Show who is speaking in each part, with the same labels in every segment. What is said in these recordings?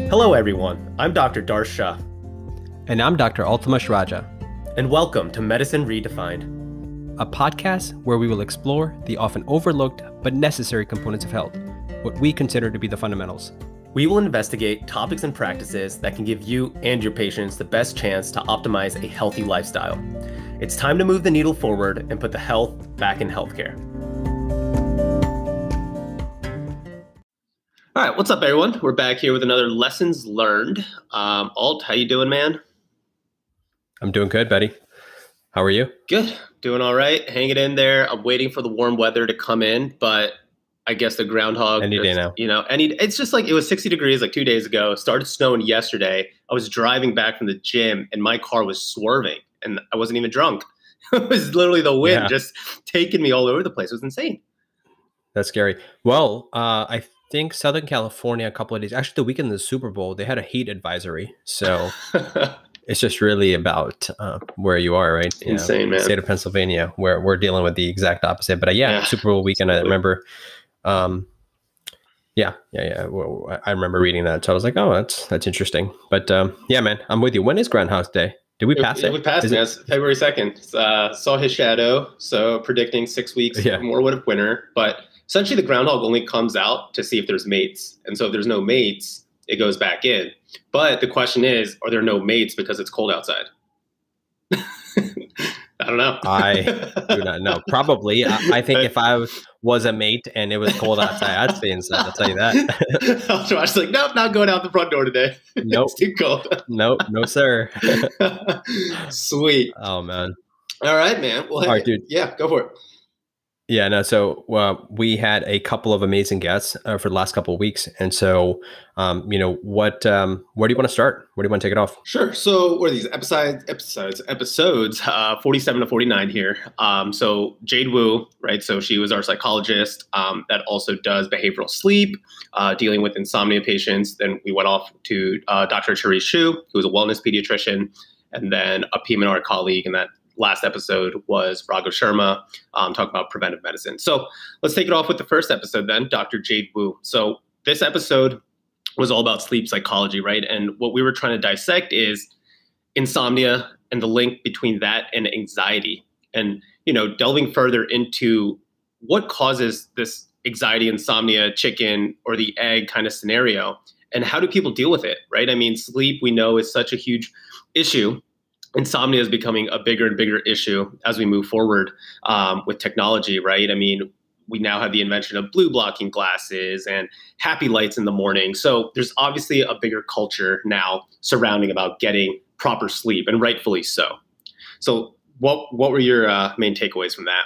Speaker 1: Hello everyone, I'm Dr. Darsh Shah.
Speaker 2: And I'm Dr. Altamash Raja.
Speaker 1: And welcome to Medicine Redefined,
Speaker 2: a podcast where we will explore the often overlooked but necessary components of health, what we consider to be the fundamentals.
Speaker 1: We will investigate topics and practices that can give you and your patients the best chance to optimize a healthy lifestyle. It's time to move the needle forward and put the health back in healthcare. All right, what's up, everyone? We're back here with another Lessons Learned. Alt, how you doing, man?
Speaker 2: I'm doing good, Betty. How are you?
Speaker 1: Good. Doing all right. Hanging in there. I'm waiting for the warm weather to come in, but I guess the groundhog.
Speaker 2: Any day now.
Speaker 1: It's just like it was 60 degrees like 2 days ago. Started snowing yesterday. I was driving back from the gym and my car was swerving and I wasn't even drunk. It was literally the wind just taking me all over the place. It was insane.
Speaker 2: That's scary. Well, I think Southern California, a couple of days, actually the weekend of the Super Bowl, they had a heat advisory. So it's just really about where you are, right?
Speaker 1: Insane, man.
Speaker 2: State of Pennsylvania, where we're dealing with the exact opposite. But Super Bowl weekend, I remember. Well, I remember reading that. So I was like, oh, that's interesting. But man, I'm with you. When is Groundhog Day? Did we pass it?
Speaker 1: We passed it. It's February 2nd. Saw his shadow. So predicting 6 weeks more of winter. But essentially the groundhog only comes out to see if there's mates. And so if there's no mates, it goes back in. But the question is, are there no mates because it's cold outside? I don't know.
Speaker 2: I do not know. Probably. I think if I was a mate and it was cold outside, I'd stay inside. I'll tell you that.
Speaker 1: I was like, nope, not going out the front door today.
Speaker 2: Nope.
Speaker 1: It's too cold.
Speaker 2: Nope. No, sir.
Speaker 1: Sweet.
Speaker 2: Oh, man.
Speaker 1: All right, man. Well, hey,
Speaker 2: all right, dude.
Speaker 1: Yeah, go for it.
Speaker 2: Yeah, no. So we had a couple of amazing guests for the last couple of weeks, and so where do you want to start? Where do you want to take it off?
Speaker 1: Sure. So what are these episodes 47 to 49 here. So Jade Wu, right? So she was our psychologist that also does behavioral sleep, dealing with insomnia patients. Then we went off to Dr. Cherie Chu, who is a wellness pediatrician, and then a PM&R colleague, and that last episode was Ragav Sharma, talking about preventive medicine. So let's take it off with the first episode then, Dr. Jade Wu. So this episode was all about sleep psychology, right? And what we were trying to dissect is insomnia and the link between that and anxiety. And, delving further into what causes this anxiety, insomnia, chicken or the egg kind of scenario, and how do people deal with it, right? I mean, sleep, we know, is such a huge issue. Insomnia is becoming a bigger and bigger issue as we move forward with technology, right? I mean, we now have the invention of blue blocking glasses and happy lights in the morning. So there's obviously a bigger culture now surrounding about getting proper sleep, and rightfully so. So what were your main takeaways from that?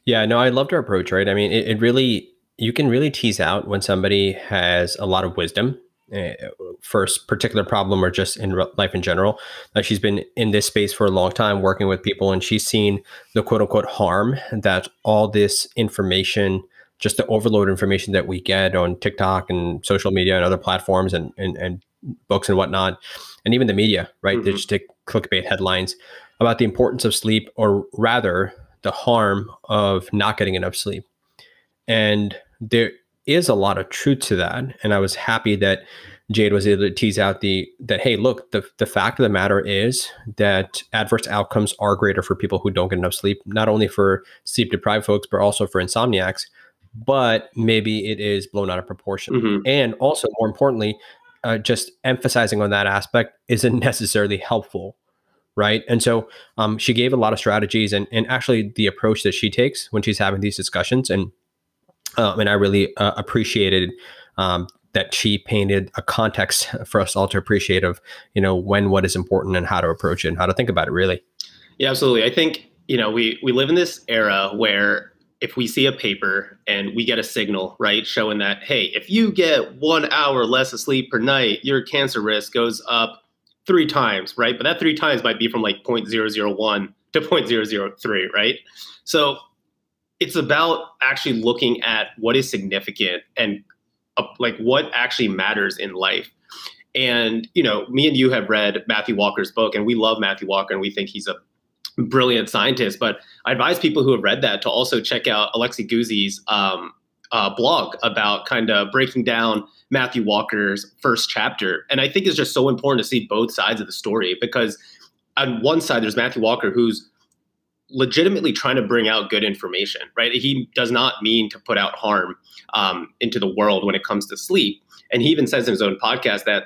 Speaker 2: Yeah, no, I loved our approach, right? I mean, it really, you can really tease out when somebody has a lot of wisdom for a particular problem or just in life in general. She's been in this space for a long time working with people, and she's seen the quote unquote harm that all this information, just the overload information that we get on TikTok and social media and other platforms and books and whatnot, and even the media, right? They just take clickbait headlines about the importance of sleep, or rather the harm of not getting enough sleep. And there is a lot of truth to that. And I was happy that Jade was able to tease out that, hey, look, the fact of the matter is that adverse outcomes are greater for people who don't get enough sleep, not only for sleep deprived folks, but also for insomniacs. But maybe it is blown out of proportion. And also, more importantly, just emphasizing on that aspect isn't necessarily helpful, right? And so she gave a lot of strategies and actually the approach that she takes when she's having these discussions. And I really appreciated that she painted a context for us all to appreciate of, when what is important and how to approach it and how to think about it, really.
Speaker 1: Yeah, absolutely. I think, we live in this era where if we see a paper and we get a signal, right, showing that, hey, if you get 1 hour less of sleep per night, your cancer risk goes up 3 times, right? But that 3 times might be from like 0.001 to 0.003, right? So it's about actually looking at what is significant and like what actually matters in life. And, me and you have read Matthew Walker's book, and we love Matthew Walker and we think he's a brilliant scientist. But I advise people who have read that to also check out Alexei Guzzi's blog about kind of breaking down Matthew Walker's first chapter. And I think it's just so important to see both sides of the story, because on one side, there's Matthew Walker, who's legitimately trying to bring out good information, right? He does not mean to put out harm into the world when it comes to sleep. And he even says in his own podcast that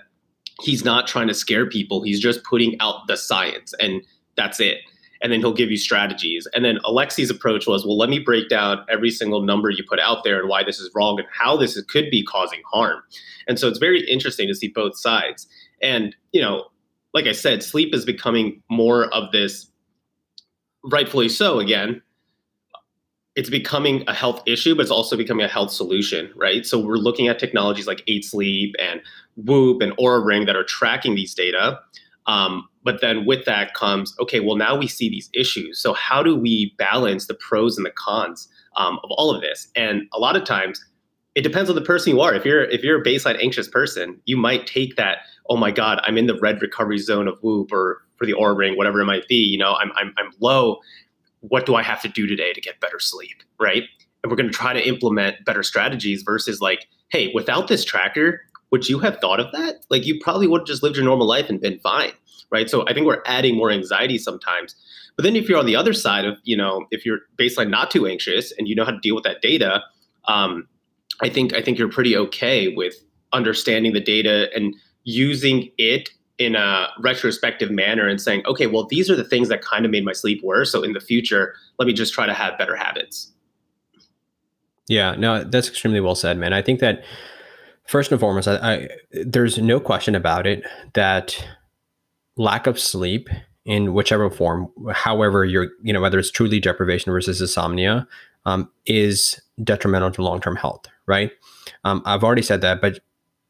Speaker 1: he's not trying to scare people. He's just putting out the science, and that's it. And then he'll give you strategies. And then Alexi's approach was, well, let me break down every single number you put out there and why this is wrong and how this could be causing harm. And so it's very interesting to see both sides. And, you know, like I said, sleep is becoming more of this, rightfully so, again, it's becoming a health issue, but it's also becoming a health solution, right? So we're looking at technologies like 8 Sleep and Whoop and Oura Ring that are tracking these data. But then with that comes, okay, well, now we see these issues. So how do we balance the pros and the cons of all of this? And a lot of times it depends on the person you are. If you're a baseline anxious person, you might take that, oh my God, I'm in the red recovery zone of Whoop or for the Oura Ring, whatever it might be, you know, I'm low. What do I have to do today to get better sleep, right? And we're going to try to implement better strategies versus like, hey, without this tracker, would you have thought of that? Like, you probably would have just lived your normal life and been fine, right? So I think we're adding more anxiety sometimes. But then if you're on the other side of, you know, if you're baseline not too anxious and you know how to deal with that data, I think you're pretty okay with understanding the data and using it in a retrospective manner and saying, okay, well, these are the things that kind of made my sleep worse. So in the future, let me just try to have better habits.
Speaker 2: Yeah, no, that's extremely well said, man. I think that first and foremost, there's no question about it that lack of sleep in whichever form, however you're, you know, whether it's truly deprivation versus insomnia, is detrimental to long-term health, right? I've already said that, but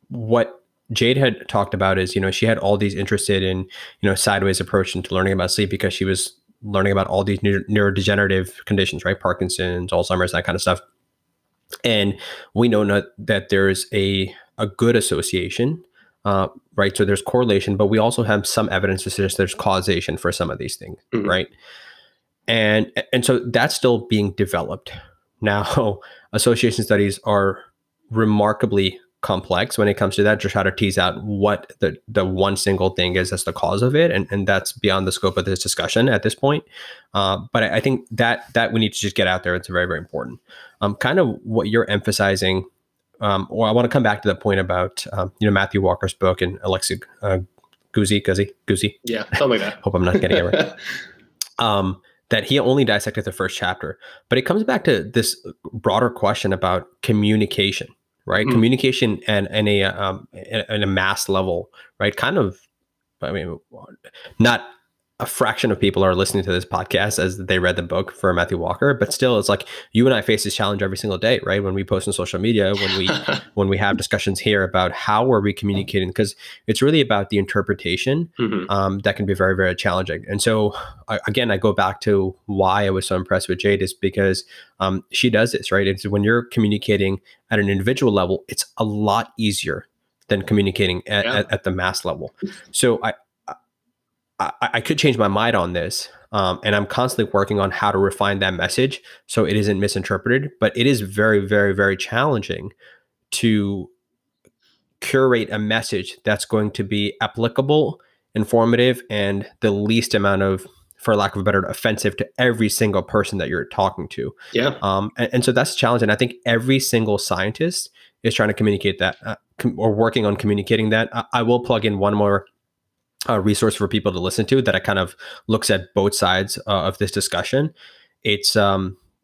Speaker 2: what Jade had talked about is, you know, she had all these interested in, you know, sideways approach into learning about sleep because she was learning about all these neurodegenerative conditions, right? Parkinson's, Alzheimer's, that kind of stuff. And we know that there's a good association, right? So there's correlation, but we also have some evidence to suggest there's causation for some of these things, mm-hmm. right? And so that's still being developed. Now, association studies are remarkably complex when it comes to that, to try to tease out what the one single thing is that's the cause of it. And that's beyond the scope of this discussion at this point. But I think that we need to just get out there. It's very, very important. Kind of what you're emphasizing, or I want to come back to the point about, you know, Matthew Walker's book and Alexi Guzzi.
Speaker 1: Yeah, something like that.
Speaker 2: Hope I'm not getting it right. That he only dissected the first chapter, but it comes back to this broader question about communication. Right, mm-hmm. Communication and a mass level, right? Kind of, I mean, not a fraction of people are listening to this podcast as they read the book for Matthew Walker, but still, it's like you and I face this challenge every single day, right? When we post on social media, when we have discussions here about how are we communicating, because it's really about the interpretation, mm-hmm. That can be very, very challenging. And so, again, I go back to why I was so impressed with Jade is because she does this, right? It's when you're communicating at an individual level, it's a lot easier than communicating at the mass level. So I could change my mind on this, and I'm constantly working on how to refine that message so it isn't misinterpreted. But it is very, very, very challenging to curate a message that's going to be applicable, informative, and the least amount of, for lack of a better, offensive to every single person that you're talking to.
Speaker 1: Yeah.
Speaker 2: And so that's a challenge. And I think every single scientist is trying to communicate that or working on communicating that. I will plug in one more resource for people to listen to that kind of looks at both sides of this discussion. It's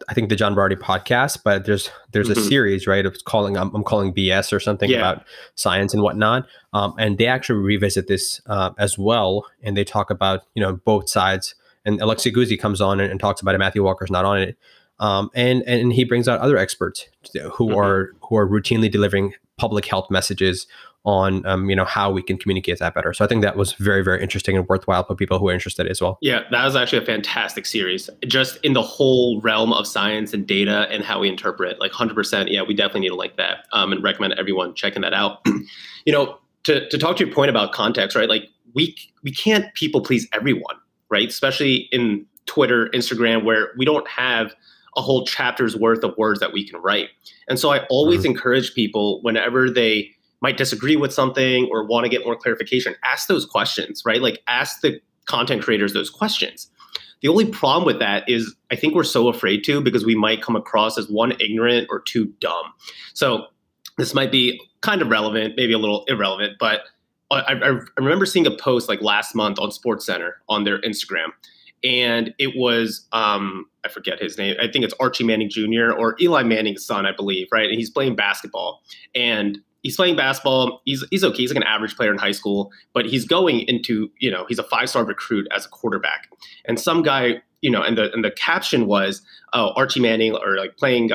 Speaker 2: I think the John Barty podcast, but there's mm-hmm. a series, right? It's calling I'm calling BS or something about science and whatnot, and they actually revisit this as well, and they talk about, you know, both sides. And Alexi Guzzi comes on and talks about it. Matthew Walker's not on it, and he brings out other experts who mm-hmm. are routinely delivering public health messages on you know, how we can communicate that better. So I think that was very, very interesting and worthwhile for people who are interested as well.
Speaker 1: Yeah, that was actually a fantastic series, just in the whole realm of science and data and how we interpret. Like 100%. Yeah, we definitely need to like that, and recommend everyone checking that out. You know, to talk to your point about context, right? Like we can't people please everyone, right? Especially in Twitter, Instagram, where we don't have a whole chapter's worth of words that we can write. And so I always encourage people whenever they might disagree with something or want to get more clarification, ask those questions, right? Like ask the content creators those questions. The only problem with that is I think we're so afraid to because we might come across as one, ignorant, or two, dumb. So this might be kind of relevant, maybe a little irrelevant, but I remember seeing a post like last month on SportsCenter on their Instagram. And it was, I forget his name. I think it's Archie Manning Jr. or Eli Manning's son, I believe, right? And he's playing basketball. And he's playing basketball. He's okay. He's like an average player in high school, but he's going into, he's a 5-star recruit as a quarterback. And some guy, and the caption was, oh, Archie Manning or like playing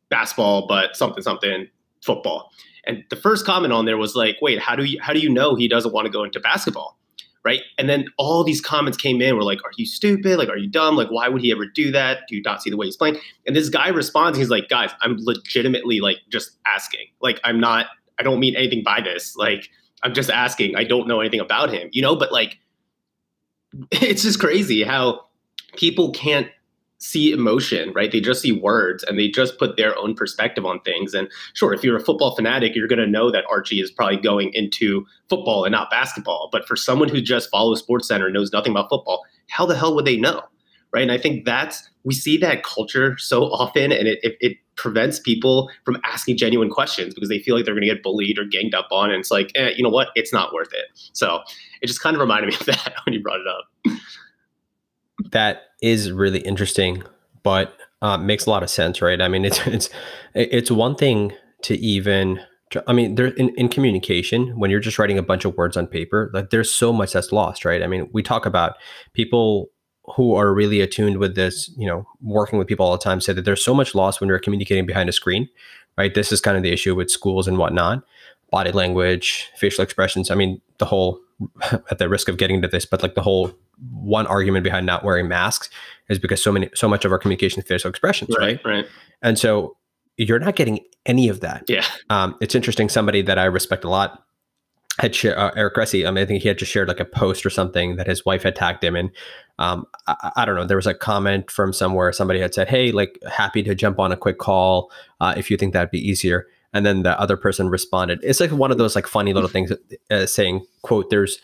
Speaker 1: basketball, but something football. And the first comment on there was like, wait, how do you know he doesn't want to go into basketball? Right. And then all these comments came in were like, are you stupid? Like, are you dumb? Like, why would he ever do that? Do you not see the way he's playing? And this guy responds, he's like, guys, I'm legitimately like just asking. Like, I don't mean anything by this. Like, I'm just asking. I don't know anything about him, but like, it's just crazy how people can't see emotion, right? They just see words and they just put their own perspective on things. And sure, if you're a football fanatic, you're going to know that Archie is probably going into football and not basketball. But for someone who just follows SportsCenter and knows nothing about football, how the hell would they know? Right. And I think we see that culture so often, and it prevents people from asking genuine questions because they feel like they're going to get bullied or ganged up on. And it's like, you know what? It's not worth it. So it just kind of reminded me of that when you brought it up.
Speaker 2: That is really interesting, but makes a lot of sense, right? I mean, it's one thing to even, I mean, there in communication, when you're just writing a bunch of words on paper, like there's so much that's lost, right? I mean, we talk about people who are really attuned with this, working with people all the time, say that there's so much lost when you're communicating behind a screen, right? This is kind of the issue with schools and whatnot, body language, facial expressions. I mean, the whole, at the risk of getting into this, but like the whole one argument behind not wearing masks is because so much of our communication is facial expressions, right?
Speaker 1: Right.
Speaker 2: And so you're not getting any of that.
Speaker 1: Yeah.
Speaker 2: It's interesting. Somebody that I respect a lot had Eric Gressy. I think he had just shared like a post or something that his wife had tagged him in. I don't know. There was a comment from somewhere. Somebody had said, "Hey, like happy to jump on a quick call if you think that'd be easier." And then the other person responded. It's like one of those like funny little things saying, quote, there's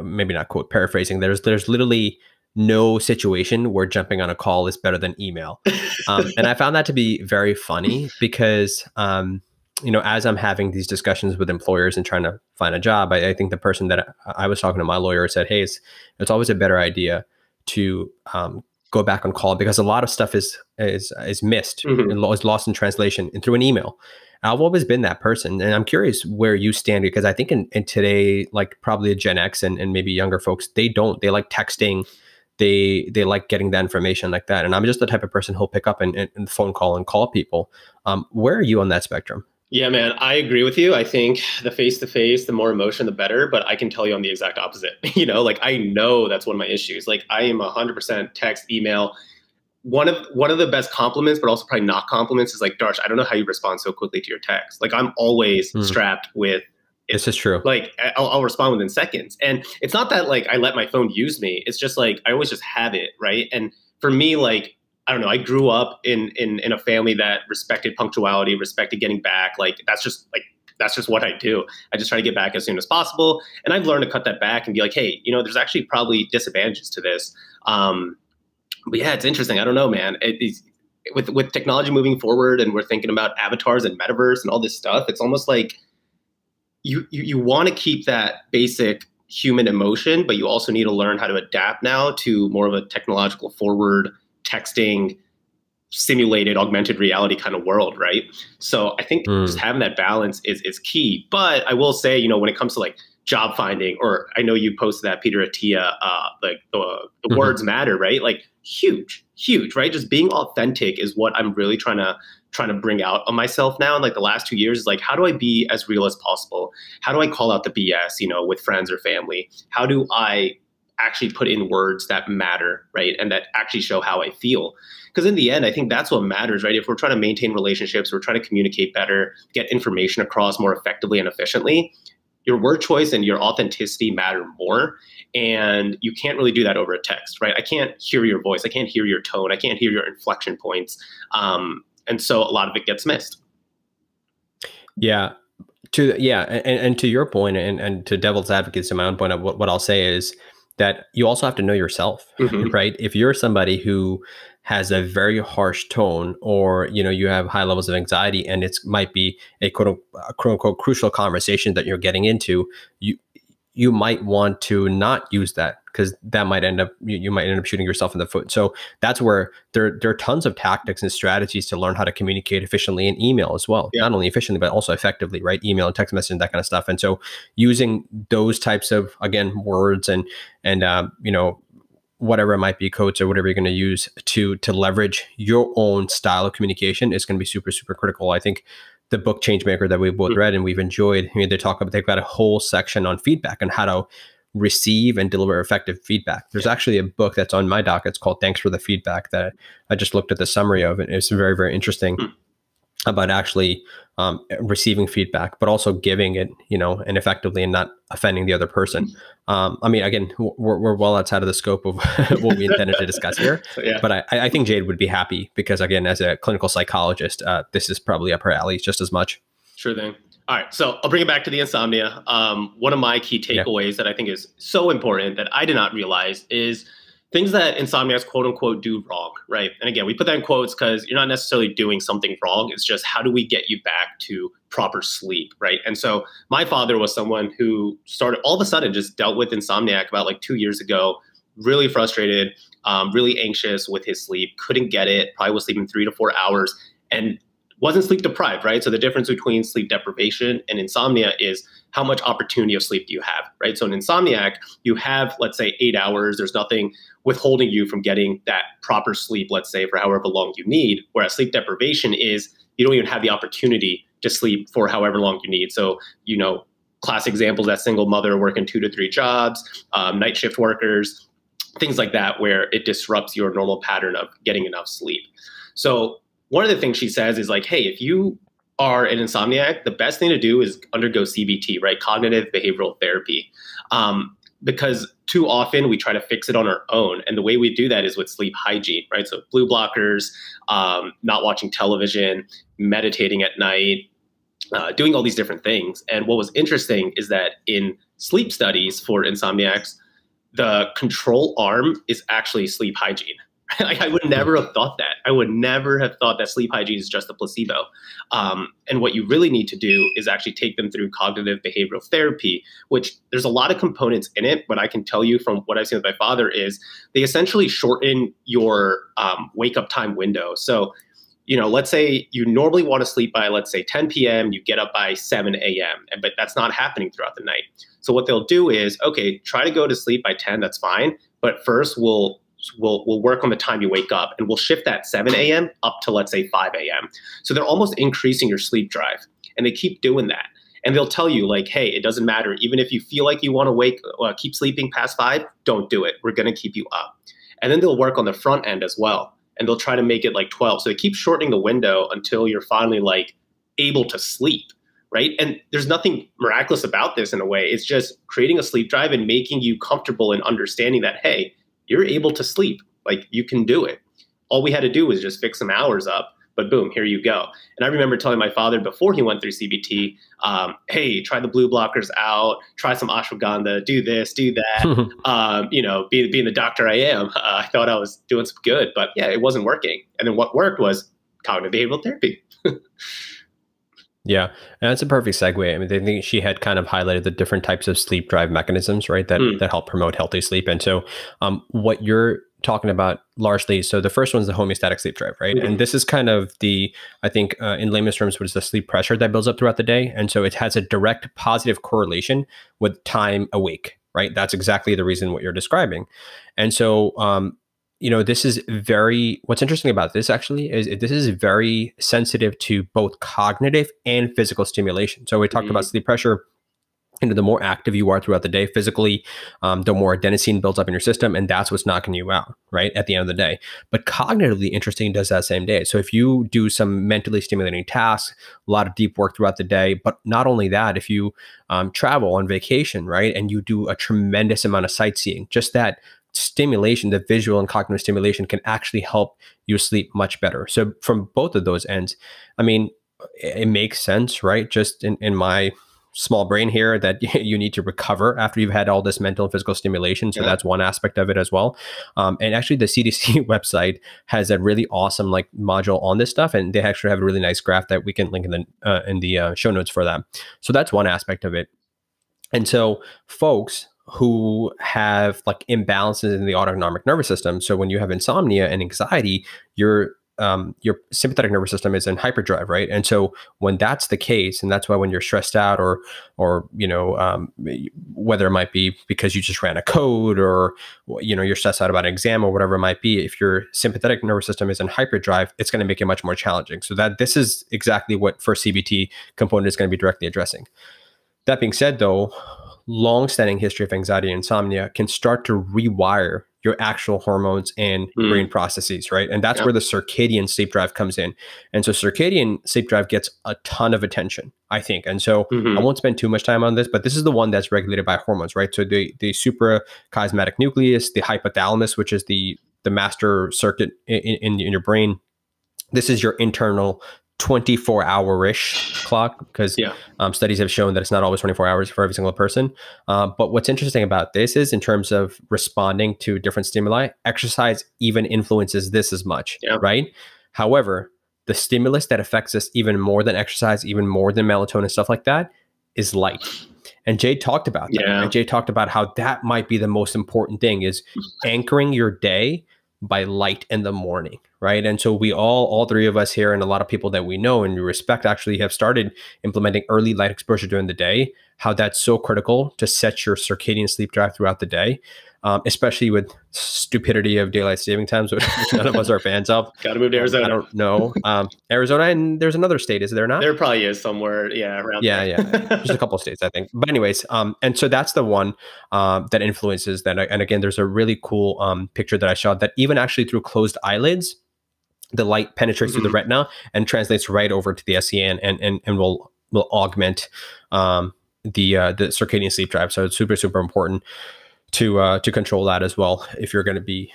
Speaker 2: maybe not quote, paraphrasing. There's literally no situation where jumping on a call is better than email. And I found that to be very funny because, as I'm having these discussions with employers and trying to find a job, I think the person that I was talking to, my lawyer, said, hey, it's always a better idea to go back on call because a lot of stuff is missed and is lost in translation and through an email. I've always been that person. And I'm curious where you stand, because I think in today, like probably a Gen X and maybe younger folks, they like texting. They like getting that information like that. And I'm just the type of person who'll pick up and phone call and call people. Where are you on that spectrum?
Speaker 1: Yeah, man, I agree with you. I think the face-to-face, the more emotion, the better. But I can tell you I'm the exact opposite. Like I know that's one of my issues. Like I am 100% text, email. One of the best compliments, but also probably not compliments, is like, Darsh, I don't know how you respond so quickly to your text. Like I'm always strapped with.
Speaker 2: This is true.
Speaker 1: Like I'll respond within seconds. And it's not that like I let my phone use me. It's just like I always just have it, right? And for me, like, I don't know, I grew up in a family that respected punctuality, respected getting back. Like that's just what I do. I just try to get back as soon as possible. And I've learned to cut that back and be like, hey, there's actually probably disadvantages to this. But yeah, it's interesting. I don't know, man. With technology moving forward and we're thinking about avatars and metaverse and all this stuff, it's almost like you want to keep that basic human emotion, but you also need to learn how to adapt now to more of a technological forward texting, simulated augmented reality kind of world, right? So I think just having that balance is key. But I will say, when it comes to like job finding, or I know you posted that, Peter Attia, like the words matter, right? Like huge, right? Just being authentic is what I'm really trying to bring out on myself now. And like the last 2 years is like, how do I be as real as possible? How do I call out the BS, with friends or family? How do I actually put in words that matter, right? And that actually show how I feel. Because in the end, I think that's what matters, right? If we're trying to maintain relationships, we're trying to communicate better, get information across more effectively and efficiently, your word choice and your authenticity matter more. And you can't really do that over a text, right? I can't hear your voice. I can't hear your tone. I can't hear your inflection points. And so a lot of it gets missed.
Speaker 2: Yeah. And to your point, and to devil's advocate, to my own point, what I'll say is that you also have to know yourself, right? If you're somebody who has a very harsh tone, or you have high levels of anxiety, and it might be a quote unquote crucial conversation that you're getting into, you might want to not use that, because that might end up, you might end up shooting yourself in the foot. So that's where there are tons of tactics and strategies to learn how to communicate efficiently in email as well. Yeah. Not only efficiently, but also effectively, right? Email and text messaging, that kind of stuff. And so using those types of, again, words and whatever it might be, codes or whatever you're going to use to leverage your own style of communication is going to be super, super critical. I think the book Changemaker that we've both read and we've enjoyed, they've got a whole section on feedback and how to receive and deliver effective feedback. There's actually a book that's on my docket. It's called Thanks for the Feedback, that I just looked at the summary of, and it's very, very interesting about actually receiving feedback, but also giving it, and effectively, and not offending the other person. I mean, again, we're well outside of the scope of what we intended to discuss here, but I think Jade would be happy, because again, as a clinical psychologist, this is probably up her alley just as much.
Speaker 1: Sure thing. All right, so I'll bring it back to the insomnia. One of my key takeaways that I think is so important that I did not realize is things that insomniacs quote unquote do wrong, right? And again, we put that in quotes because you're not necessarily doing something wrong. It's just, how do we get you back to proper sleep, right? And so my father was someone who started all of a sudden just dealt with insomniac about like 2 years ago, really frustrated, really anxious with his sleep, couldn't get it, probably was sleeping 3 to 4 hours, and wasn't sleep deprived, right? So the difference between sleep deprivation and insomnia is how much opportunity of sleep do you have, right? So in insomniac, you have, let's say, 8 hours. There's nothing withholding you from getting that proper sleep, let's say, for however long you need. Whereas sleep deprivation is you don't even have the opportunity to sleep for however long you need. So, classic examples, that single mother working 2 to 3 jobs, night shift workers, things like that, where it disrupts your normal pattern of getting enough sleep. So one of the things she says is like, hey, if you are an insomniac, the best thing to do is undergo CBT, right? Cognitive behavioral therapy. Because too often we try to fix it on our own. And the way we do that is with sleep hygiene, right? So blue blockers, not watching television, meditating at night, doing all these different things. And what was interesting is that in sleep studies for insomniacs, the control arm is actually sleep hygiene. I would never have thought that. I would never have thought that sleep hygiene is just a placebo. And what you really need to do is actually take them through cognitive behavioral therapy, which there's a lot of components in it. But I can tell you from what I've seen with my father is they essentially shorten your wake up time window. So, let's say you normally want to sleep by, let's say, 10 p.m., you get up by 7 a.m., but that's not happening throughout the night. So what they'll do is, okay, try to go to sleep by 10, that's fine. But first we'll work on the time you wake up, and we'll shift that 7 a.m. up to, let's say, 5 a.m. So they're almost increasing your sleep drive, and they keep doing that. And they'll tell you like, hey, it doesn't matter. Even if you feel like you want to keep sleeping past 5, don't do it. We're going to keep you up. And then they'll work on the front end as well. And they'll try to make it like 12. So they keep shortening the window until you're finally like able to sleep, right? And there's nothing miraculous about this in a way. It's just creating a sleep drive and making you comfortable in understanding that, hey, you're able to sleep. Like, you can do it. All we had to do was just fix some hours up, but boom, here you go. And I remember telling my father before he went through CBT, hey, try the blue blockers out, try some ashwagandha, do this, do that. Being the doctor I am, I thought I was doing some good, but yeah, it wasn't working. And then what worked was cognitive behavioral therapy.
Speaker 2: Yeah, and that's a perfect segue. I mean, I think she had kind of highlighted the different types of sleep drive mechanisms, right, that help promote healthy sleep. And so what you're talking about largely, so the first one's the homeostatic sleep drive, right? And this is kind of I think in layman's terms, what is the sleep pressure that builds up throughout the day. And so it has a direct positive correlation with time awake, right? That's exactly the reason what you're describing. And so this is what's interesting about this actually is this is very sensitive to both cognitive and physical stimulation. So we talked about sleep pressure. The more active you are throughout the day physically, the more adenosine builds up in your system, and that's what's knocking you out, right, at the end of the day. But cognitively interesting does that same day. So if you do some mentally stimulating tasks, a lot of deep work throughout the day, but not only that, if you travel on vacation, right, and you do a tremendous amount of sightseeing, just that stimulation, the visual and cognitive stimulation, can actually help you sleep much better. So from both of those ends, I mean, it makes sense, right? Just in my small brain here, that you need to recover after you've had all this mental and physical stimulation. So that's one aspect of it as well. And actually the CDC website has a really awesome like module on this stuff. And they actually have a really nice graph that we can link in the show notes for that. So that's one aspect of it. And so folks who have like imbalances in the autonomic nervous system. So when you have insomnia and anxiety, your sympathetic nervous system is in hyperdrive, right? And so when that's the case, and that's why when you're stressed out, or whether it might be because you just ran a code, or you're stressed out about an exam or whatever it might be, if your sympathetic nervous system is in hyperdrive, it's going to make it much more challenging. So that this is exactly what first CBT component is going to be directly addressing. That being said, though, long-standing history of anxiety and insomnia can start to rewire your actual hormones and brain processes, right? And that's where the circadian sleep drive comes in. And so circadian sleep drive gets a ton of attention, I think. And so I won't spend too much time on this, but this is the one that's regulated by hormones, right? So the suprachiasmatic nucleus, the hypothalamus, which is the master circuit in your brain. This is your internal 24-hour-ish clock, because studies have shown that it's not always 24 hours for every single person. But what's interesting about this is, in terms of responding to different stimuli, exercise even influences this as much, right? However, the stimulus that affects us even more than exercise, even more than melatonin, stuff like that, is light. And Jade talked about that. And Jade talked about how that might be the most important thing, is anchoring your day by light in the morning, right? And so we all three of us here, and a lot of people that we know and we respect, actually have started implementing early light exposure during the day, how that's so critical to set your circadian sleep drive throughout the day, especially with stupidity of daylight saving times, which none of us are fans of.
Speaker 1: Got to move to Arizona.
Speaker 2: I don't know. Arizona, and there's another state, is there not?
Speaker 1: There probably is somewhere, around there.
Speaker 2: Yeah. Just a couple of states, I think. But anyways, and so that's the one that influences that. And again, there's a really cool picture that I shot that even actually through closed eyelids, the light penetrates through the retina and translates right over to the SCN and will augment the circadian sleep drive. So it's super, super important to control that as well, if you're going to be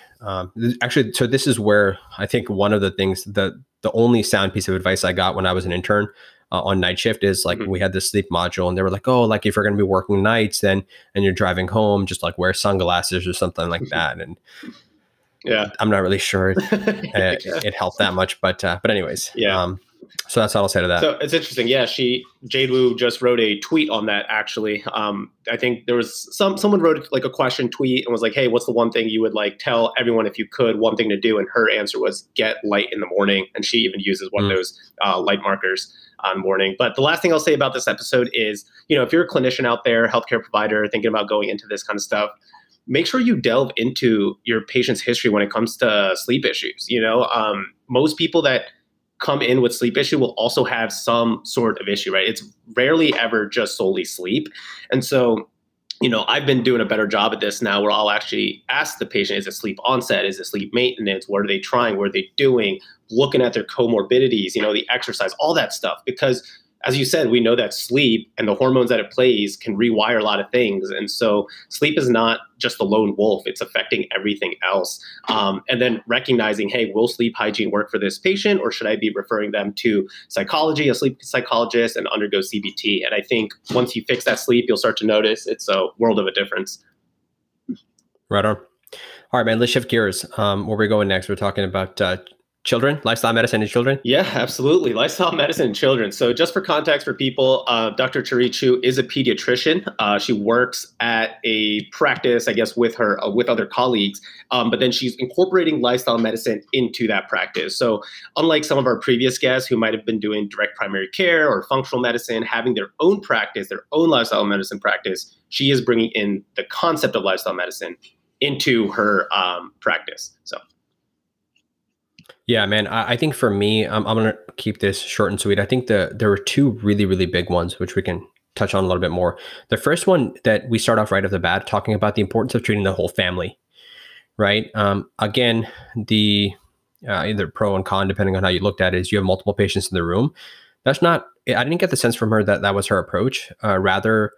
Speaker 2: actually. So this is where I think one of the things, the only sound piece of advice I got when I was an intern on night shift is like, we had this sleep module, and they were like, oh, like if you're going to be working nights and you're driving home, just like wear sunglasses or something like that. And I'm not really sure it helped that much, but anyways, so that's all I'll say to that.
Speaker 1: So it's interesting. Yeah, Jade Wu just wrote a tweet on that, actually. I think there was someone wrote like a question tweet and was like, hey, what's the one thing you would like tell everyone if you could, one thing to do? And her answer was get light in the morning. And she even uses one of those light markers on morning. But the last thing I'll say about this episode is, if you're a clinician out there, healthcare provider, thinking about going into this kind of stuff, make sure you delve into your patient's history when it comes to sleep issues. Most people that come in with sleep issue will also have some sort of issue, right? It's rarely ever just solely sleep. And so, I've been doing a better job at this now, where I'll actually ask the patient, is it sleep onset? Is it sleep maintenance? What are they trying? What are they doing? Looking at their comorbidities, the exercise, all that stuff. Because as you said, we know that sleep and the hormones that it plays can rewire a lot of things. And so sleep is not just the lone wolf. It's affecting everything else. And then recognizing, hey, will sleep hygiene work for this patient, or should I be referring them to psychology, a sleep psychologist, and undergo CBT? And I think once you fix that sleep, you'll start to notice it's a world of a difference.
Speaker 2: Right on. All right, man, let's shift gears. Where we're going next, we're talking about children, lifestyle medicine in children?
Speaker 1: Yeah, absolutely. Lifestyle medicine in children. So just for context for people, Dr. Cherie Chu is a pediatrician. She works at a practice, I guess, with other colleagues, but then she's incorporating lifestyle medicine into that practice. So unlike some of our previous guests who might have been doing direct primary care or functional medicine, having their own practice, their own lifestyle medicine practice, she is bringing in the concept of lifestyle medicine into her practice. So.
Speaker 2: Yeah, man, I think for me, I'm going to keep this short and sweet. I think there were two really, really big ones, which we can touch on a little bit more. The first one that we start off right off the bat, talking about the importance of treating the whole family, right? Again, the either pro and con, depending on how you looked at it, is you have multiple patients in the room. That's not, I didn't get the sense from her that that was her approach. Rather,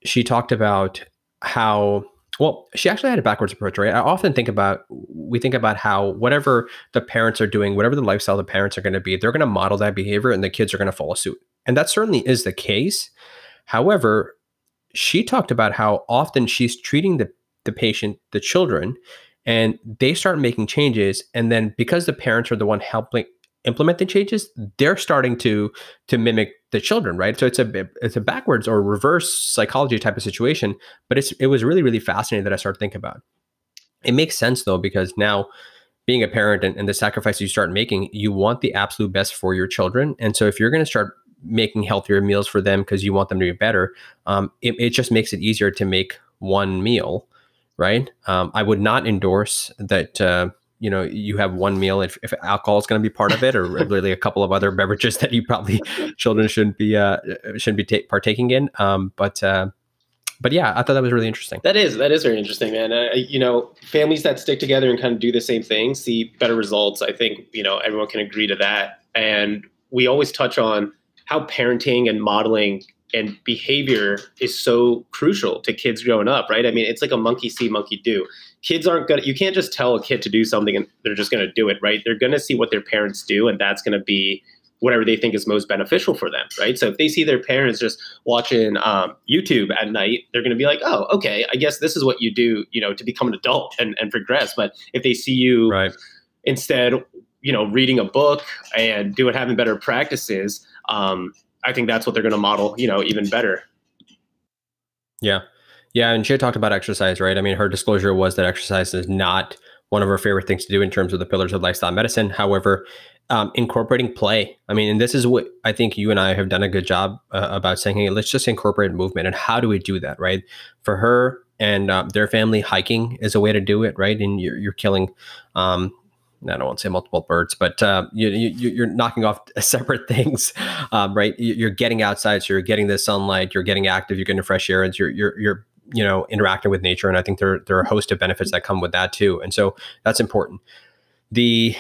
Speaker 2: she talked about how, well, she actually had a backwards approach, right? I often we think about how whatever the parents are doing, whatever the lifestyle the parents are going to be, they're going to model that behavior and the kids are going to follow suit. And that certainly is the case. However, she talked about how often she's treating the patient, the children, and they start making changes. And then because the parents are the one helping implement the changes, they're starting to mimic the children, right? So it's a backwards or reverse psychology type of situation. But it was really, really fascinating that I started thinking about. It makes sense though, because now being a parent and the sacrifices you start making, you want the absolute best for your children. And so if you're going to start making healthier meals for them because you want them to be better, it just makes it easier to make one meal, right? I would not endorse that. You have one meal if alcohol is going to be part of it, or really a couple of other beverages that you probably children shouldn't be partaking in. But yeah, I thought that was really interesting.
Speaker 1: That is very interesting, man. Families that stick together and kind of do the same thing see better results. I think everyone can agree to that. And we always touch on how parenting and modeling and behavior is so crucial to kids growing up, right? I mean, it's like a monkey see, monkey do. Kids you can't just tell a kid to do something and they're just going to do it, right? They're going to see what their parents do, and that's going to be whatever they think is most beneficial for them, right? So if they see their parents just watching YouTube at night, they're going to be like, oh, okay, I guess this is what you do, to become an adult and progress. But if they see you instead, reading a book and having better practices, I think that's what they're going to model, even better.
Speaker 2: Yeah. Yeah. And she had talked about exercise, right? I mean, her disclosure was that exercise is not one of her favorite things to do in terms of the pillars of lifestyle medicine. However, incorporating play. I mean, and this is what I think you and I have done a good job about saying, hey, let's just incorporate movement. And how do we do that, right? For her and their family, hiking is a way to do it, right? And you're killing, I don't want to say multiple birds, but you're knocking off separate things, right? You're getting outside, so you're getting the sunlight, you're getting active, you're getting fresh air, and you're interacting with nature. And I think there are a host of benefits that come with that too. And so that's important. The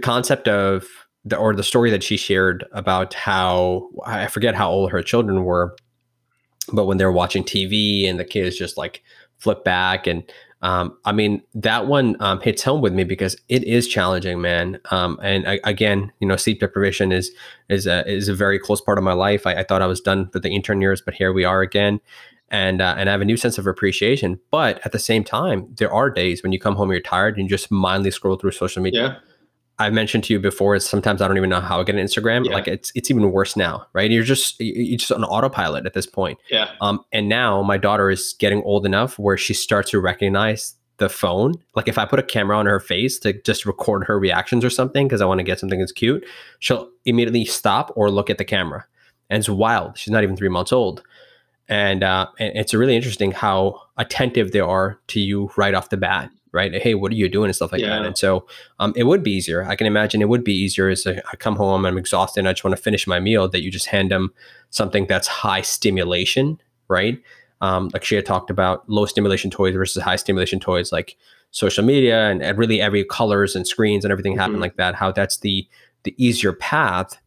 Speaker 2: concept of the story that she shared about how, I forget how old her children were, but when they're watching TV and the kids just like flip back, and I mean, that one hits home with me because it is challenging, man. Again, sleep deprivation is a very close part of my life. I thought I was done for the intern years, but here we are again. And I have a new sense of appreciation. But at the same time, there are days when you come home, you're tired, and you just mindlessly scroll through social media.
Speaker 1: Yeah.
Speaker 2: I've mentioned to you before, sometimes I don't even know how I get an Instagram. Yeah. Like it's even worse now, right? You're just on autopilot at this point.
Speaker 1: Yeah.
Speaker 2: And now my daughter is getting old enough where she starts to recognize the phone. Like if I put a camera on her face to just record her reactions or something, because I want to get something that's cute, she'll immediately stop or look at the camera. And it's wild. She's not even 3 months old. And it's really interesting how attentive they are to you right off the bat. Right. Hey, what are you doing? And stuff like that. And so it would be easier. I can imagine it would be easier as I come home, I'm exhausted, and I just want to finish my meal, that you just hand them something that's high stimulation. Right. Like she had talked about low stimulation toys versus high stimulation toys, like social media and really every colors and screens and everything happen like that, how that's the easier path.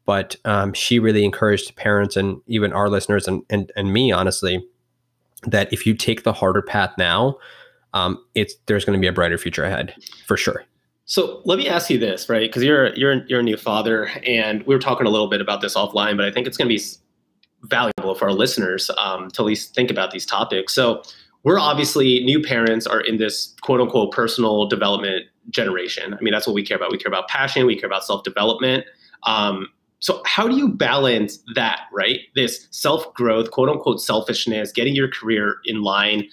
Speaker 2: But she really encouraged parents and even our listeners and me, honestly, that if you take the harder path now, there's going to be a brighter future ahead for sure.
Speaker 1: So let me ask you this, right? Because you're a new father, and we were talking a little bit about this offline, but I think it's going to be valuable for our listeners to at least think about these topics. So we're obviously, new parents are in this quote unquote personal development generation. I mean, that's what we care about. We care about passion. We care about self-development. So how do you balance that, right? This self-growth, quote unquote selfishness, getting your career in line,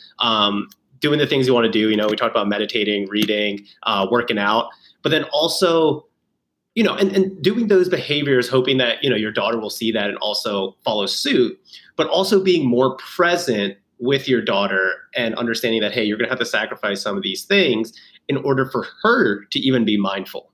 Speaker 1: doing the things you want to do. We talked about meditating, reading, working out, but then also, and doing those behaviors, hoping that, your daughter will see that and also follow suit, but also being more present with your daughter and understanding that, hey, you're going to have to sacrifice some of these things in order for her to even be mindful.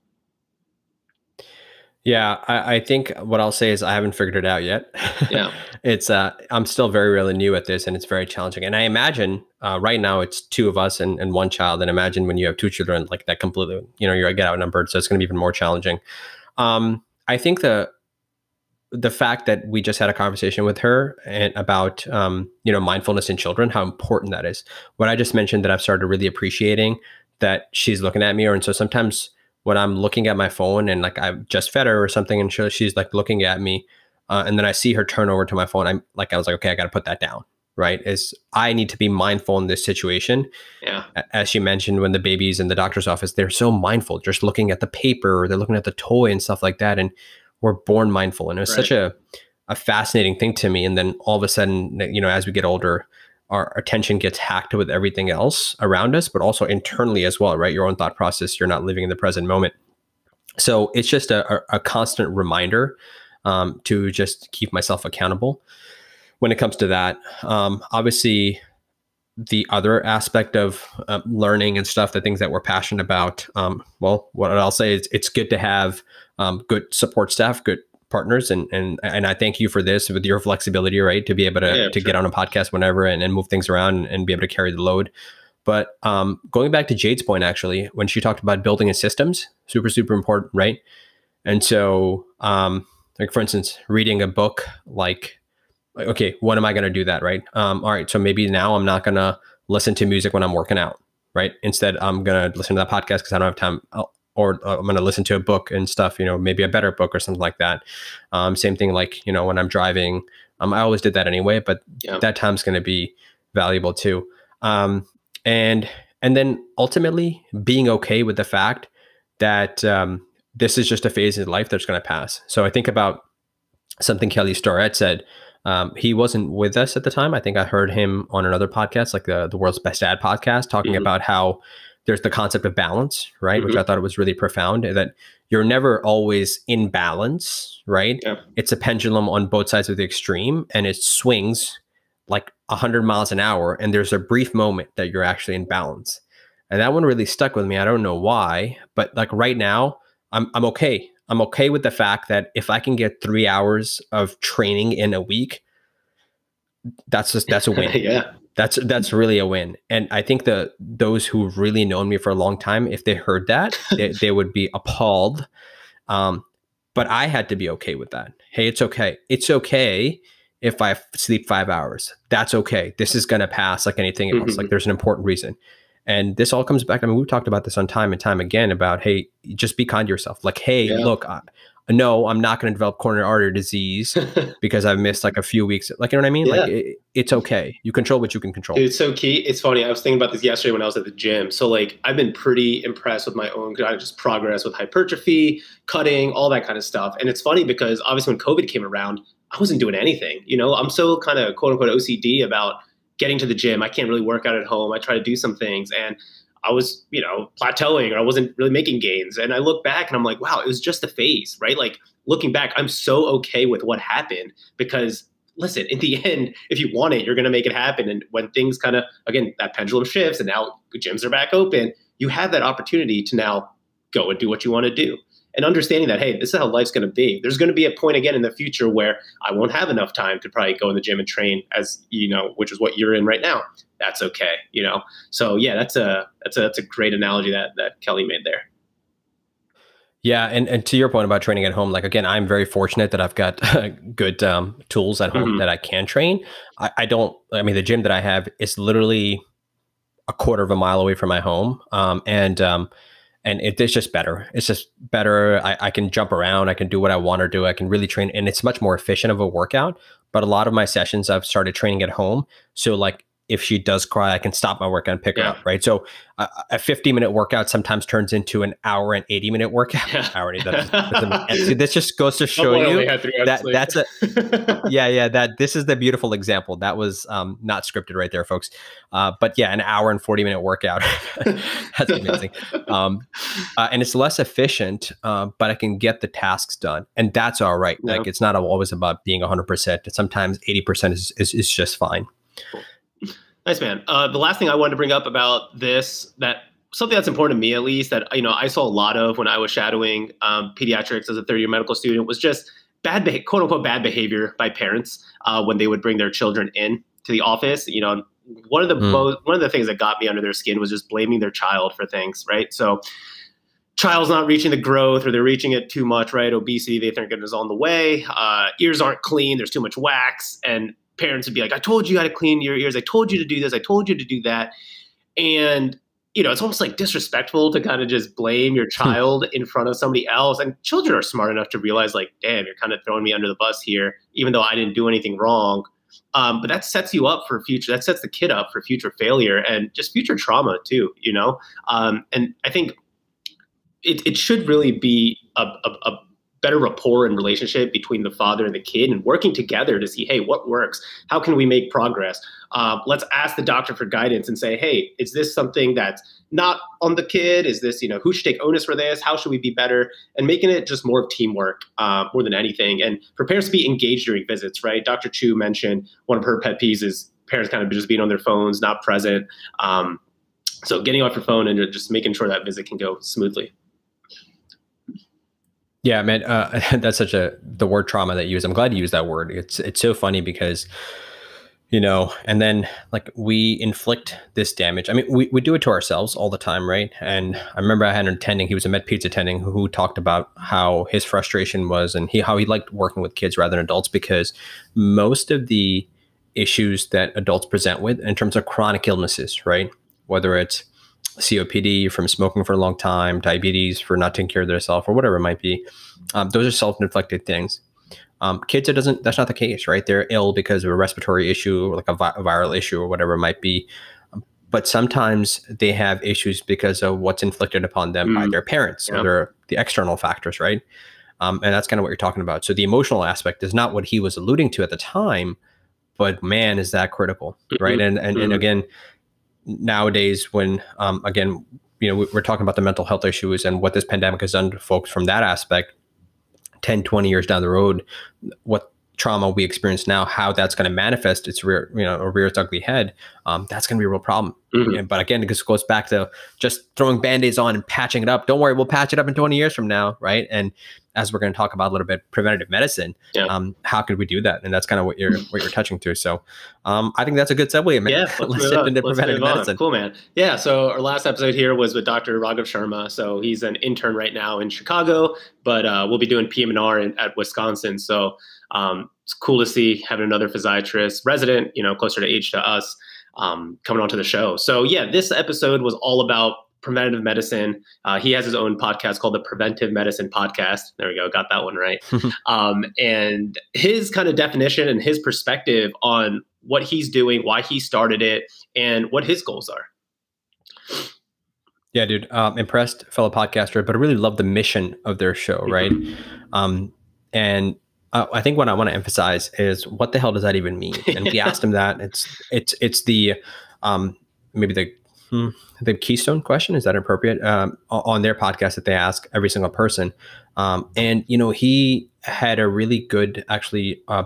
Speaker 2: Yeah, I think what I'll say is I haven't figured it out yet.
Speaker 1: Yeah.
Speaker 2: It's I'm still very really new at this, and it's very challenging. And I imagine right now it's two of us and one child, and imagine when you have two children like that, completely, you get outnumbered, so it's going to be even more challenging. I think the fact that we just had a conversation with her and about mindfulness in children, how important that is. What I just mentioned, that I've started really appreciating that she's looking at me, and so sometimes when I'm looking at my phone and like I've just fed her or something, and she's like looking at me, and then I see her turn over to my phone, I was like, okay, I got to put that down. Right? Is I need to be mindful in this situation.
Speaker 1: Yeah.
Speaker 2: As she mentioned, when the baby's in the doctor's office, they're so mindful, just looking at the paper, or they're looking at the toy and stuff like that. And we're born mindful. And it was such a fascinating thing to me. And then all of a sudden, as we get older, our attention gets hacked with everything else around us, but also internally as well, right? Your own thought process, you're not living in the present moment. So it's just a constant reminder to just keep myself accountable when it comes to that. Obviously, the other aspect of learning and stuff, the things that we're passionate about, well, what I'll say is it's good to have good support staff, good partners, and I thank you for this with your flexibility, right, to be able to get on a podcast whenever and move things around and be able to carry the load. But going back to Jade's point, actually, when she talked about building in systems, super, super important, right? And so, like for instance, reading a book, like, okay, when am I going to do that, right? All right, so maybe now I'm not going to listen to music when I'm working out, right? Instead, I'm going to listen to that podcast because I don't have time, or I'm going to listen to a book and stuff, maybe a better book or something like that. Same thing, like, when I'm driving, I always did that anyway, but that time's going to be valuable too. And then ultimately being okay with the fact that this is just a phase in life that's going to pass. So I think about something Kelly Starrett said. He wasn't with us at the time. I think I heard him on another podcast, like the World's Best Dad podcast, talking about how there's the concept of balance, right? Which I thought it was really profound, that you're never always in balance, right? Yeah. It's a pendulum on both sides of the extreme, and it swings like 100 miles an hour. And there's a brief moment that you're actually in balance. And that one really stuck with me. I don't know why, but like right now, I'm okay. I'm okay with the fact that if I can get 3 hours of training in a week, that's a win.
Speaker 1: Yeah.
Speaker 2: That's really a win. And I think those who've really known me for a long time, if they heard that, they would be appalled. But I had to be okay with that. Hey, it's okay. It's okay if I sleep 5 hours. That's okay. This is going to pass like anything else. Like there's an important reason. And this all comes back. I mean, we've talked about this on time and time again about, hey, just be kind to yourself. Like, hey, look, no, I'm not going to develop coronary artery disease because I've missed like a few weeks. Like, you know what I mean? Yeah. Like, it's okay. You control what you can control.
Speaker 1: Dude, it's so key. It's funny. I was thinking about this yesterday when I was at the gym. So like, I've been pretty impressed with my own just progress with hypertrophy, cutting, all that kind of stuff. And it's funny because obviously when COVID came around, I wasn't doing anything. I'm so kind of quote unquote OCD about getting to the gym. I can't really work out at home. I try to do some things, and I was, plateauing, or I wasn't really making gains. And I look back and I'm like, wow, it was just a phase, right? Like looking back, I'm so okay with what happened because listen, in the end, if you want it, you're going to make it happen. And when things kind of, again, that pendulum shifts and now gyms are back open, you have that opportunity to now go and do what you want to do. And understanding that, hey, this is how life's going to be. There's going to be a point again in the future where I won't have enough time to probably go in the gym and train, as which is what you're in right now. That's okay, So yeah, that's a great analogy that Kelly made there.
Speaker 2: Yeah, and to your point about training at home, like again, I'm very fortunate that I've got good tools at home that I can train. I mean, the gym that I have is literally a quarter of a mile away from my home, and it's just better. It's just better. I can jump around. I can do what I want to do. I can really train. And it's much more efficient of a workout. But a lot of my sessions, I've started training at home. So like if she does cry, I can stop my workout and pick her up, right? So a 50-minute workout sometimes turns into an hour and 80-minute workout. This just goes to show you that's this is the beautiful example. That was not scripted right there, folks. But yeah, an hour and 40-minute workout. That's amazing. And it's less efficient, but I can get the tasks done. And that's all right. Yeah. Like it's not always about being 100%. Sometimes 80% is just fine.
Speaker 1: Cool. Nice, man. The last thing I wanted to bring up about this that something that's important to me, at least, that, I saw a lot of when I was shadowing pediatrics as a third-year medical student, was just quote unquote bad behavior by parents when they would bring their children in to the office. One of the things that got me under their skin was just blaming their child for things, right? So child's not reaching the growth, or they're reaching it too much, right? Obesity, they think it is on the way. Ears aren't clean. There's too much wax. And parents would be like, I told you how to clean your ears. I told you to do this. I told you to do that. And, it's almost like disrespectful to kind of just blame your child in front of somebody else. And children are smart enough to realize, like, damn, you're kind of throwing me under the bus here, even though I didn't do anything wrong. But that sets you up for future. That sets the kid up for future failure and just future trauma too, And I think it should really be a better rapport and relationship between the father and the kid, and working together to see, hey, what works? How can we make progress? Let's ask the doctor for guidance and say, hey, is this something that's not on the kid? Is this, who should take onus for this? How should we be better? And making it just more of teamwork more than anything. And for parents to be engaged during visits, right? Dr. Chu mentioned one of her pet peeves is parents kind of just being on their phones, not present. So getting off your phone and just making sure that visit can go smoothly.
Speaker 2: Yeah, man, that's the word trauma that you use. I'm glad you used that word. It's so funny because, and then like we inflict this damage. I mean, we do it to ourselves all the time, right? And I remember I had an attending, he was a med peds attending who talked about how his frustration was and how he liked working with kids rather than adults, because most of the issues that adults present with in terms of chronic illnesses, right? Whether it's COPD from smoking for a long time, diabetes for not taking care of themselves, or whatever it might be. Those are self-inflicted things. Kids, that's not the case, right? They're ill because of a respiratory issue, or like a viral issue, or whatever it might be. But sometimes they have issues because of what's inflicted upon them by their parents, or the external factors, right? And that's kind of what you're talking about. So the emotional aspect is not what he was alluding to at the time, but man, is that critical, right? And again, nowadays when, again, we're talking about the mental health issues and what this pandemic has done to folks from that aspect, 10, 20 years down the road, what trauma we experience now, how that's going to manifest its rear its ugly head, that's going to be a real problem. But again, it just goes back to just throwing Band-Aids on and patching it up. Don't worry, we'll patch it up in 20 years from now, right? And as we're going to talk about a little bit, preventative medicine, how could we do that? And that's kind of what you're touching to. So I think that's a good segue, man.
Speaker 1: Yeah,
Speaker 2: let's shift into preventative medicine.
Speaker 1: Cool, man. Yeah, so our last episode here was with Dr. Ragav Sharma. So he's an intern right now in Chicago, but we'll be doing PM&R at Wisconsin. So it's cool to see having another physiatrist resident, closer to age to us, coming onto the show. So yeah, this episode was all about preventative medicine. He has his own podcast called the Preventive Medicine Podcast. There we go. Got that one right. And his kind of definition and his perspective on what he's doing, why he started it, and what his goals are.
Speaker 2: Yeah, dude. Impressed fellow podcaster, but I really love the mission of their show, right? And I think what I want to emphasize is, what the hell does that even mean? And we asked him that. It's the maybe the keystone question. Is that appropriate? On their podcast that they ask every single person. And he had a really good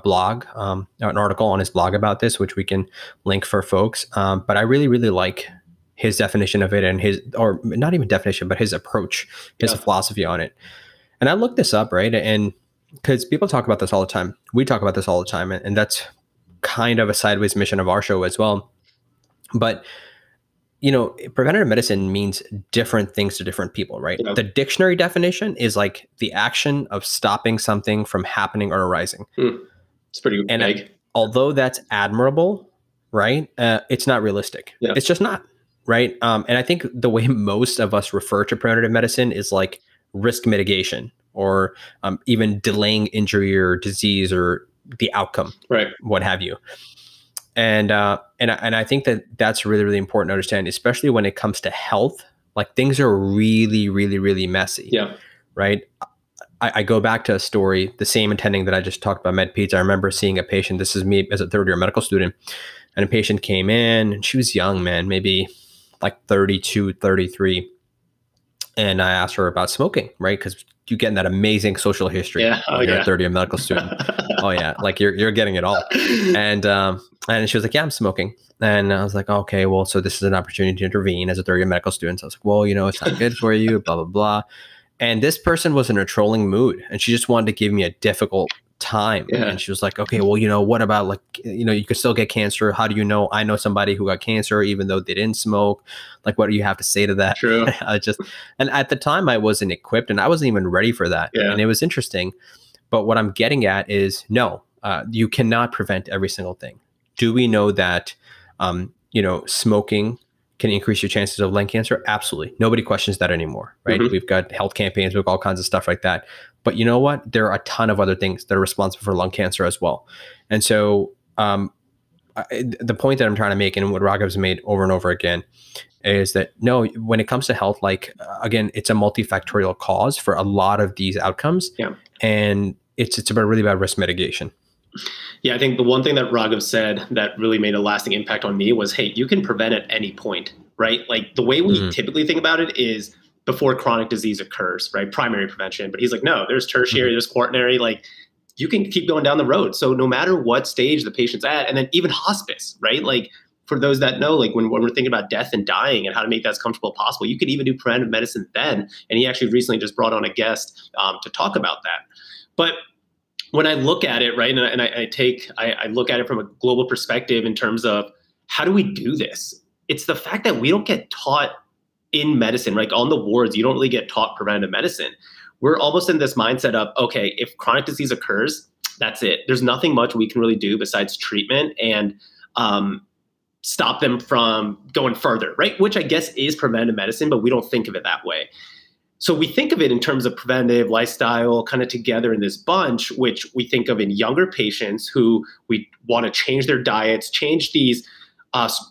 Speaker 2: blog, an article on his blog about this, which we can link for folks. But I really, really like his definition of it, and or not even definition, but his approach, his philosophy on it. And I looked this up, right? And because people talk about this all the time. We talk about this all the time. And that's kind of a sideways mission of our show as well. But, preventative medicine means different things to different people, right? The dictionary definition is like the action of stopping something from happening or arising.
Speaker 1: It's pretty vague.
Speaker 2: Although that's admirable, right? It's not realistic. It's just not, right? And I think the way most of us refer to preventative medicine is like risk mitigation, or even delaying injury or disease or the outcome,
Speaker 1: right?
Speaker 2: What have you. And I think that's really, really important to understand, especially when it comes to health. Like, things are really, really, really messy. Right. I go back to a story, the same attending that I just talked about, med peds. I remember seeing a patient. This is me as a third-year medical student, and a patient came in, and she was young, man, maybe like 32, 33. And I asked her about smoking, right? Because you getting that amazing social history
Speaker 1: Yeah. Oh,
Speaker 2: when you're
Speaker 1: yeah.
Speaker 2: a third year medical student. Oh yeah, like you're getting it all. And she was like, yeah, I'm smoking. And I was like, okay, well, so this is an opportunity to intervene as a third year medical student. So I was like, well, it's not good for you, blah, blah, blah. And this person was in a trolling mood and she just wanted to give me a difficult time.
Speaker 1: Yeah.
Speaker 2: And she was like, okay, well, what about like, you could still get cancer. How do you know? I know somebody who got cancer even though they didn't smoke. Like, what do you have to say to that?
Speaker 1: True.
Speaker 2: And at the time I wasn't equipped and I wasn't even ready for that.
Speaker 1: Yeah.
Speaker 2: And it was interesting. But what I'm getting at is no, you cannot prevent every single thing. Do we know that, smoking can increase your chances of lung cancer? Absolutely. Nobody questions that anymore, right?
Speaker 1: Mm-hmm.
Speaker 2: We've got health campaigns, we've got all kinds of stuff like that. But you know what? There are a ton of other things that are responsible for lung cancer as well. And so the point that I'm trying to make, and what Raghav's made over and over again, is that no, when it comes to health, like again, it's a multifactorial cause for a lot of these outcomes.
Speaker 1: Yeah.
Speaker 2: And it's about really about risk mitigation.
Speaker 1: Yeah, I think the one thing that Raghav said that really made a lasting impact on me was, hey, you can prevent at any point, right? Like the way we typically think about it is before chronic disease occurs, right? Primary prevention. But he's like, no, there's tertiary, there's quaternary, like you can keep going down the road. So no matter what stage the patient's at, and then even hospice, right? Like for those that know, like when we're thinking about death and dying and how to make that as comfortable as possible, you could even do preventive medicine then. And he actually recently just brought on a guest to talk about that. But when I look at it, right, and I look at it from a global perspective in terms of how do we do this? It's the fact that we don't get taught in medicine, like on the wards, you don't really get taught preventive medicine. We're almost in this mindset of, okay, if chronic disease occurs, that's it. There's nothing much we can really do besides treatment and stop them from going further, right? Which I guess is preventive medicine, but we don't think of it that way. So we think of it in terms of preventive, lifestyle, kind of together in this bunch, which we think of in younger patients who we want to change their diets, change these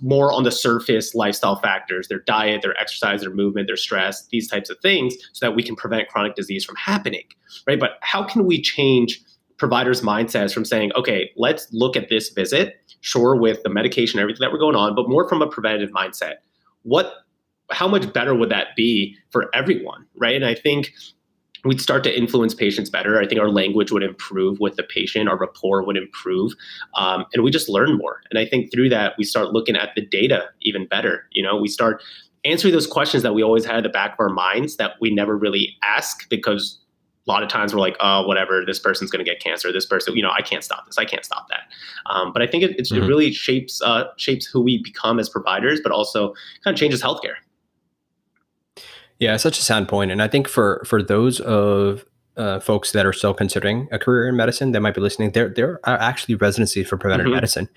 Speaker 1: more on the surface lifestyle factors, their diet, their exercise, their movement, their stress, these types of things, so that we can prevent chronic disease from happening, right? But how can we change providers' mindsets from saying, okay, let's look at this visit, sure, with the medication, everything that we're going on, but more from a preventative mindset? How much better would that be for everyone, right? And I think we'd start to influence patients better. I think our language would improve with the patient, our rapport would improve, and we just learn more. And I think through that, we start looking at the data even better. We start answering those questions that we always had at the back of our minds that we never really ask, because a lot of times we're like, oh, whatever, this person's going to get cancer. This person, I can't stop this. I can't stop that. But I think it really shapes who we become as providers, but also kind of changes healthcare.
Speaker 2: Yeah, such a sound point. And I think for those of folks that are still considering a career in medicine that might be listening, there are actually residencies for preventive medicine.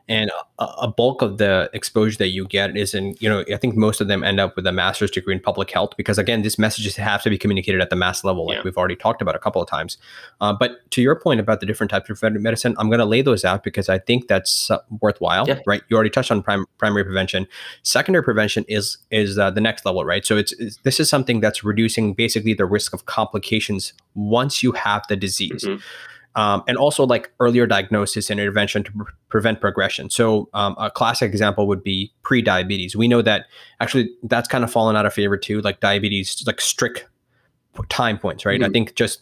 Speaker 2: And a bulk of the exposure that you get is in, I think most of them end up with a master's degree in public health, because again, these messages have to be communicated at the mass level, like we've already talked about a couple of times. But to your point about the different types of preventive medicine, I'm going to lay those out because I think that's worthwhile, right? You already touched on primary prevention. Secondary prevention is the next level, right? So this is something that's reducing basically the risk of complications once you have the disease. And also like earlier diagnosis and intervention to prevent progression. So a classic example would be pre-diabetes. We know that actually that's kind of fallen out of favor too, like diabetes, like strict time points, right? I think just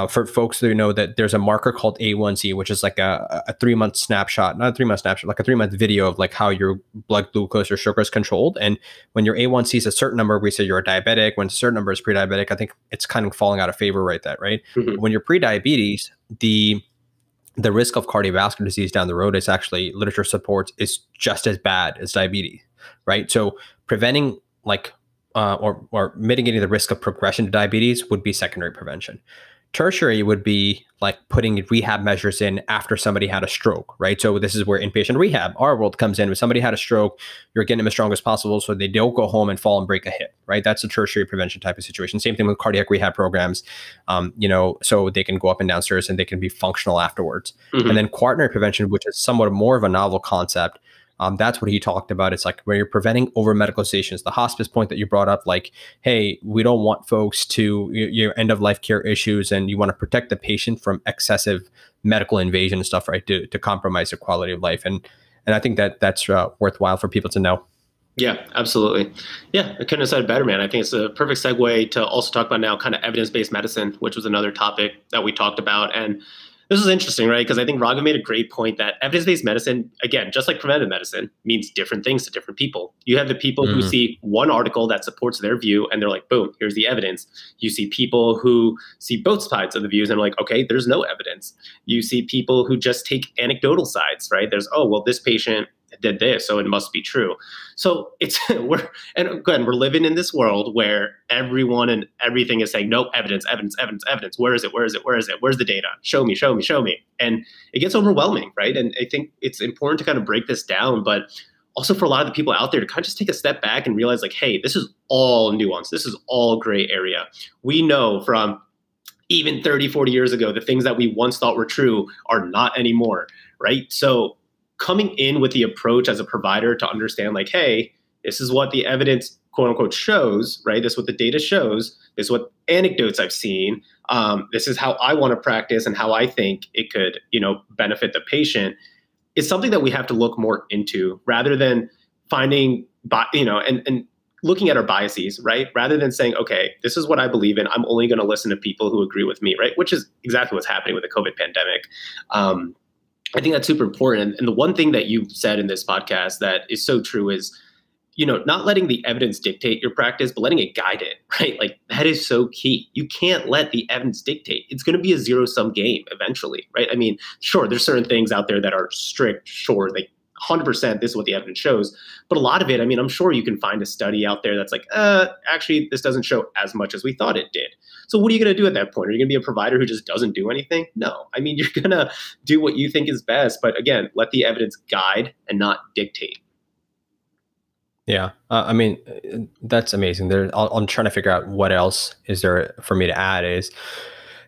Speaker 2: for folks who know that there's a marker called A1C, which is like a 3-month snapshot, not a 3-month snapshot, like a 3-month video of like how your blood glucose or sugar is controlled. And when your A1C is a certain number, we say you're a diabetic. When a certain number is pre-diabetic, I think it's kind of falling out of favor right there, right? When you're pre-diabetes, the risk of cardiovascular disease down the road is actually, literature supports, is just as bad as diabetes, right? So preventing or mitigating the risk of progression to diabetes would be secondary prevention. Tertiary would be like putting rehab measures in after somebody had a stroke, right? So this is where inpatient rehab, our world, comes in. When somebody had a stroke, you're getting them as strong as possible so they don't go home and fall and break a hip, right? That's a tertiary prevention type of situation. Same thing with cardiac rehab programs, so they can go up and down stairs and they can be functional afterwards. And then quaternary prevention, which is somewhat more of a novel concept. That's what he talked about. It's like where you're preventing over medicalizations. The hospice point that you brought up, like, hey, we don't want folks to your end of life care issues, and you want to protect the patient from excessive medical invasion and stuff, right? To compromise their quality of life. And I think that's worthwhile for people to know.
Speaker 1: Yeah, absolutely. Yeah, I couldn't have said it better, man. I think it's a perfect segue to also talk about now kind of evidence-based medicine, which was another topic that we talked about. And this is interesting, right? Because I think Raghav made a great point that evidence-based medicine, again, just like preventive medicine, means different things to different people. You have the people who
Speaker 2: Mm,
Speaker 1: see one article that supports their view and they're like, boom, here's the evidence. You see people who see both sides of the views and are like, okay, there's no evidence. You see people who just take anecdotal sides, right? There's, oh, well, this patient did this, so it must be true. So it's and again, we're living in this world where everyone and everything is saying, no, evidence, evidence, evidence, evidence. Where is it? Where is it? Where is it? Where's the data? Show me, show me, show me. And it gets overwhelming, right? And I think it's important to kind of break this down, but also for a lot of the people out there to kind of just take a step back and realize like, hey, this is all nuance. This is all gray area. We know from even 30, 40 years ago, the things that we once thought were true are not anymore, right? So coming in with the approach as a provider to understand like, hey, this is what the evidence quote unquote shows, right? This is what the data shows. This is what anecdotes I've seen. This is how I want to practice and how I think it could, benefit the patient. It's something that we have to look more into rather than finding, and looking at our biases, right? Rather than saying, okay, this is what I believe in. I'm only going to listen to people who agree with me, right? Which is exactly what's happening with the COVID pandemic. I think that's super important. And the one thing that you said in this podcast that is so true is, not letting the evidence dictate your practice, but letting it guide it, right? Like that is so key. You can't let the evidence dictate. It's going to be a zero-sum game eventually, right? I mean, sure, there's certain things out there that are strict, sure, they 100% this is what the evidence shows. But a lot of it, I mean, I'm sure you can find a study out there that's like, actually, this doesn't show as much as we thought it did. So what are you going to do at that point? Are you going to be a provider who just doesn't do anything? No. I mean, you're going to do what you think is best. But again, let the evidence guide and not dictate.
Speaker 2: yeah. I mean, that's amazing. I'm trying to figure out what else is there for me to add is,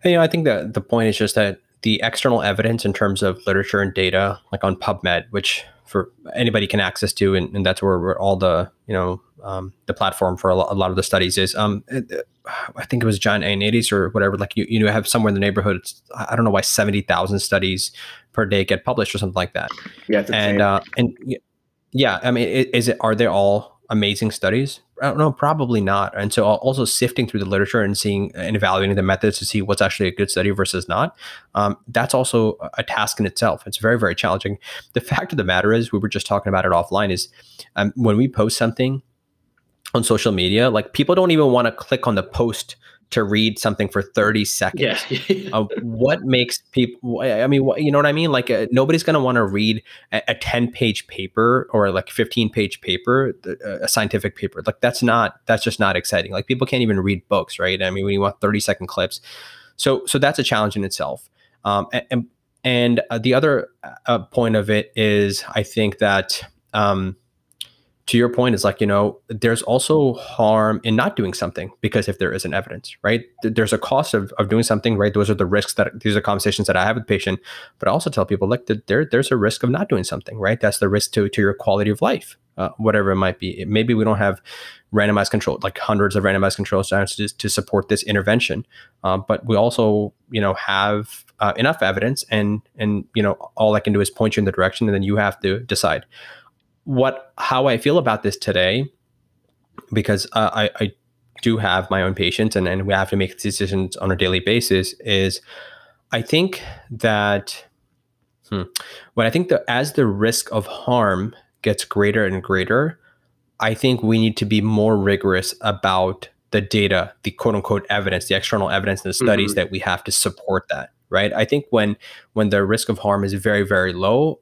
Speaker 2: I think that the point is just that the external evidence in terms of literature and data, like on PubMed, which for anybody can access to, and that's where all the, the platform for a lot of the studies is. I think it was John Ioannidis or whatever. Like you have somewhere in the neighborhood. I don't know why 70,000 studies per day get published or something like that.
Speaker 1: Yeah, it's insane.
Speaker 2: And yeah, I mean, are they all amazing studies? I don't know, probably not. And so also sifting through the literature and seeing and evaluating the methods to see what's actually a good study versus not, that's also a task in itself. It's very, very challenging. The fact of the matter is, we were just talking about it offline, is when we post something on social media, like people don't even want to click on the post to read something for 30 seconds.
Speaker 1: Yeah.
Speaker 2: What makes people, I mean, you know what I mean? Like nobody's going to want to read a 10-page paper or like 15-page paper, a scientific paper. Like that's just not exciting. Like people can't even read books, right? I mean, when you want 30-second clips. So that's a challenge in itself. And the other point of it is, I think that, to your point, is like, there's also harm in not doing something because if there isn't evidence, right? There's a cost of doing something, right? Those are the risks these are conversations that I have with patient, but I also tell people like there's a risk of not doing something, right? That's the risk to your quality of life, whatever it might be. Maybe we don't have randomized control, like hundreds of randomized control studies to support this intervention. But we also, have enough evidence and, all I can do is point you in the direction and then you have to decide. How I feel about this today, because I do have my own patients and we have to make decisions on a daily basis, is I think that as the risk of harm gets greater and greater, I think we need to be more rigorous about the data, the quote unquote evidence, the external evidence and the studies that we have to support that, right? I think when the risk of harm is very, very low,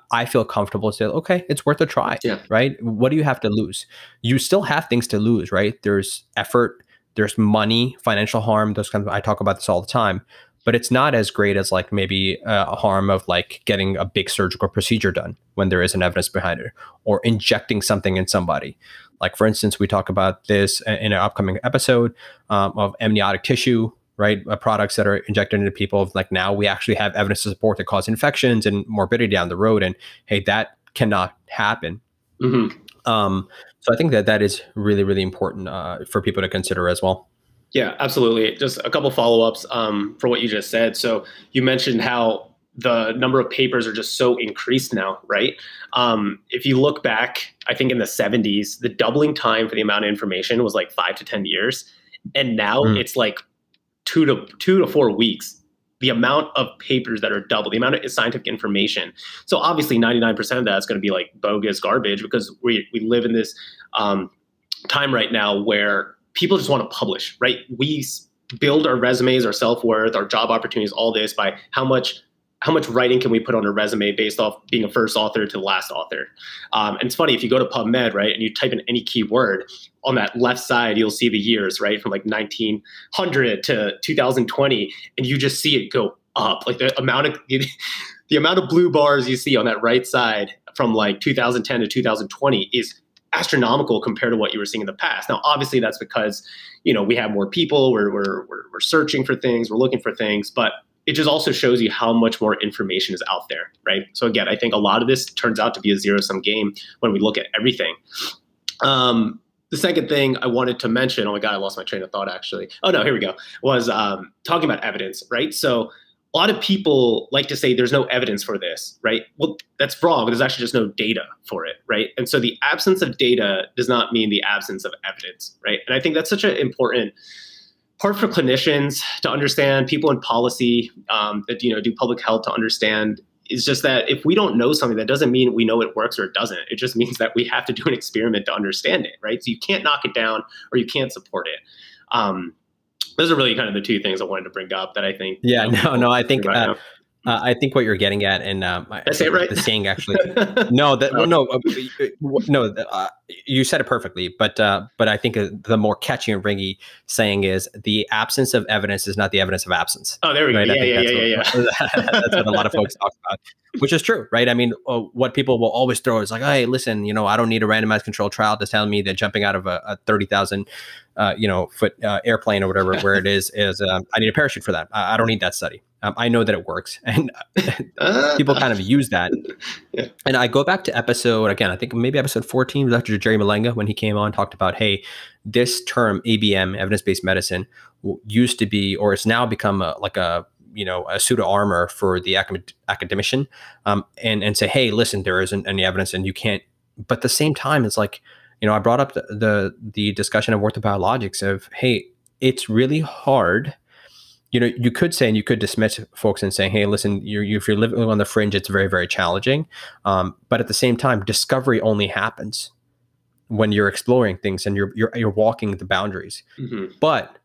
Speaker 2: I feel comfortable to say, okay, it's worth a try, right? What do you have to lose? You still have things to lose, right? There's effort, there's money, financial harm, those kinds of, I talk about this all the time, but it's not as great as like maybe a harm of like getting a big surgical procedure done when there isn't evidence behind it, or injecting something in somebody. Like for instance, we talk about this in an upcoming episode of amniotic tissue, right? Products that are injected into people. Like now we actually have evidence to support that cause infections and morbidity down the road. And hey, that cannot happen. So I think that is really, really important for people to consider as well.
Speaker 1: Yeah, absolutely. Just a couple follow-ups for what you just said. So you mentioned how the number of papers are just so increased now, right? If you look back, I think in the 70s, the doubling time for the amount of information was like 5 to 10 years. And now it's like 2 to 4 weeks. The amount of papers that are double, the amount of scientific information. So obviously 99% of that is going to be like bogus garbage, because we live in this time right now where people just want to publish, right? We build our resumes, our self-worth, our job opportunities, all this by how much writing can we put on a resume based off being a first author to the last author. And it's funny, if you go to PubMed, right, and you type in any keyword, on that left side, you'll see the years, right, from like 1900 to 2020, and you just see it go up. Like the amount of blue bars you see on that right side from like 2010 to 2020 is astronomical compared to what you were seeing in the past. Now, obviously, that's because, we have more people, we're searching for things, we're looking for things, but it just also shows you how much more information is out there, right? So again, I think a lot of this turns out to be a zero-sum game when we look at everything. The second thing I wanted to mention, oh my God, I lost my train of thought actually. Oh no, here we go, was talking about evidence, right? So a lot of people like to say there's no evidence for this, right? Well, that's wrong. There's actually just no data for it, right? And so the absence of data does not mean the absence of evidence, right? And I think that's such an important part for clinicians to understand, people in policy that do public health to understand, is just that if we don't know something, that doesn't mean we know it works or it doesn't. It just means that we have to do an experiment to understand it, right? So you can't knock it down or you can't support it. Those are really kind of the two things I wanted to bring up that I think.
Speaker 2: Yeah, I think I think what you're getting at, and
Speaker 1: I say it right.
Speaker 2: The saying actually, you said it perfectly. But I think the more catchy and ringy saying is the absence of evidence is not the evidence of absence.
Speaker 1: Oh, there we go.
Speaker 2: Right?
Speaker 1: Yeah.
Speaker 2: That's what a lot of folks talk about, which is true, right? I mean, what people will always throw is like, hey, listen, I don't need a randomized controlled trial to tell me that jumping out of a 30,000 foot airplane or whatever where it is I need a parachute for that. I don't need that study. I know that it works, and people kind of use that. Yeah. And I go back to episode, again, I think maybe episode 14, Dr. Jerry Malenga, when he came on, talked about, hey, this term ABM, evidence-based medicine, used to be, or it's now become a pseudo armor for the academician, and say, hey, listen, there isn't any evidence, and you can't. But at the same time, it's like, I brought up the discussion of orthobiologics of, hey, it's really hard. You could say, and you could dismiss folks and saying, hey, listen, if you're living on the fringe, it's very, very challenging. But at the same time, discovery only happens when you're exploring things and you're walking the boundaries. Mm-hmm. But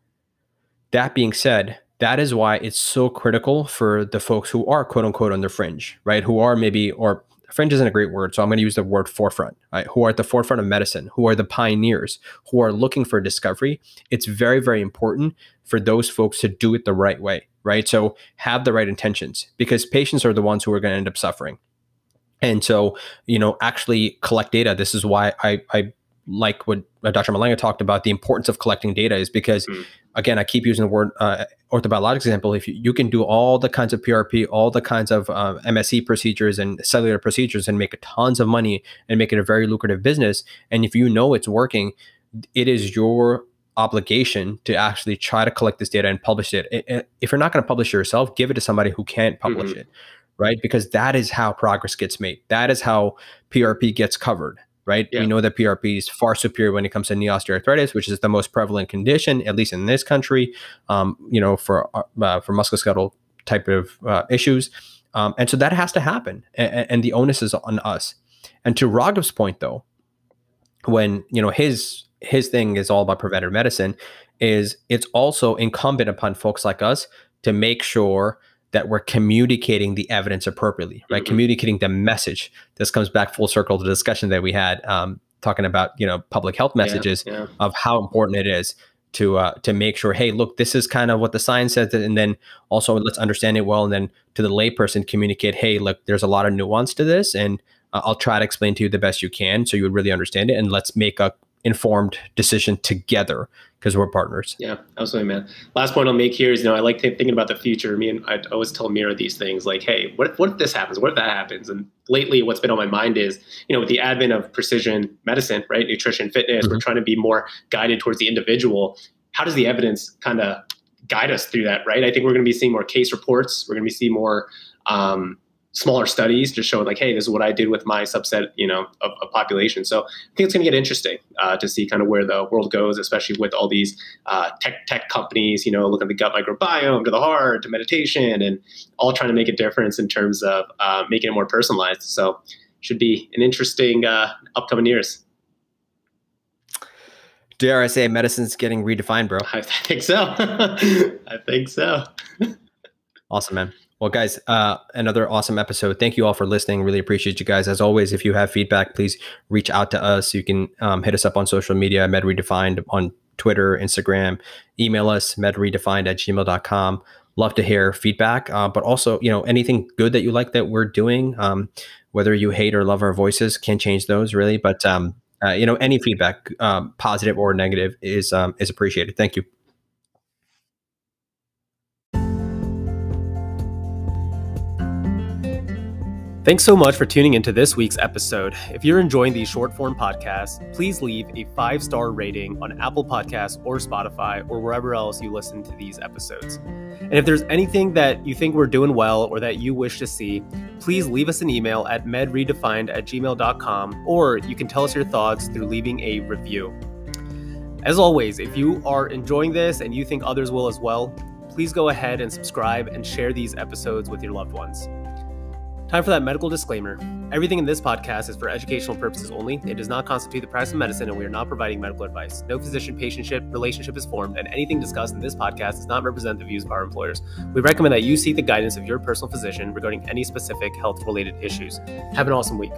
Speaker 2: that being said, that is why it's so critical for the folks who are quote unquote on the fringe, right? Who are maybe, or fringe isn't a great word, so I'm going to use the word forefront, right? Who are at the forefront of medicine, who are the pioneers, who are looking for discovery. It's very, very important for those folks to do it the right way, right? So have the right intentions, because patients are the ones who are going to end up suffering. And so, actually collect data. This is why I like what Dr. Malenga talked about, the importance of collecting data, is because, again, I keep using the word orthobiologics example. If you can do all the kinds of PRP, all the kinds of MSE procedures and cellular procedures and make tons of money and make it a very lucrative business, and if it's working, it is your obligation to actually try to collect this data and publish it. If you're not going to publish it yourself, give it to somebody who can publish it, right? Because that is how progress gets made. That is how PRP gets covered. Right. Yeah. We know that PRP is far superior when it comes to knee osteoarthritis, which is the most prevalent condition, at least in this country, for musculoskeletal type of issues. And so that has to happen. And the onus is on us. And to Raghav's point, though, when, his thing is all about preventive medicine, is it's also incumbent upon folks like us to make sure that we're communicating the evidence appropriately, right? Mm-hmm. Communicating the message. This comes back full circle to the discussion that we had talking about, public health messages of how important it is to make sure, hey, look, this is kind of what the science says, and then also let's understand it well, and then to the layperson communicate, hey, look, there's a lot of nuance to this, and I'll try to explain to you the best you can so you would really understand it, and let's make a informed decision together because we're partners. Yeah,
Speaker 1: absolutely, man. Last point I'll make here is, I like thinking about the future. I always tell Mira these things like, hey, what if this happens? What if that happens? And lately what's been on my mind is, with the advent of precision medicine, right? Nutrition, fitness, we're trying to be more guided towards the individual. How does the evidence kind of guide us through that, right? I think we're going to be seeing more case reports. We're going to be seeing more smaller studies just showing like, hey, this is what I did with my subset, of population. So I think it's going to get interesting to see kind of where the world goes, especially with all these tech companies, looking at the gut microbiome to the heart to meditation and all trying to make a difference in terms of making it more personalized. So should be an interesting upcoming years.
Speaker 2: Dare I say medicine's getting redefined, bro?
Speaker 1: I think so. I think so.
Speaker 2: Awesome, man. Well, guys, another awesome episode. Thank you all for listening. Really appreciate you guys. As always, if you have feedback, please reach out to us. You can hit us up on social media, MedRedefined on Twitter, Instagram. Email us, medredefined@gmail.com. Love to hear feedback, but also, anything good that you like that we're doing, whether you hate or love our voices, can't change those really. But, any feedback, positive or negative is appreciated. Thank you.
Speaker 3: Thanks so much for tuning into this week's episode. If you're enjoying these short form podcasts, please leave a 5-star rating on Apple Podcasts or Spotify or wherever else you listen to these episodes. And if there's anything that you think we're doing well or that you wish to see, please leave us an email at medredefined@gmail.com, or you can tell us your thoughts through leaving a review. As always, if you are enjoying this and you think others will as well, please go ahead and subscribe and share these episodes with your loved ones. Time for that medical disclaimer. Everything in this podcast is for educational purposes only. It does not constitute the practice of medicine, and we are not providing medical advice. No physician-patient relationship is formed, and anything discussed in this podcast does not represent the views of our employers. We recommend that you seek the guidance of your personal physician regarding any specific health-related issues. Have an awesome week.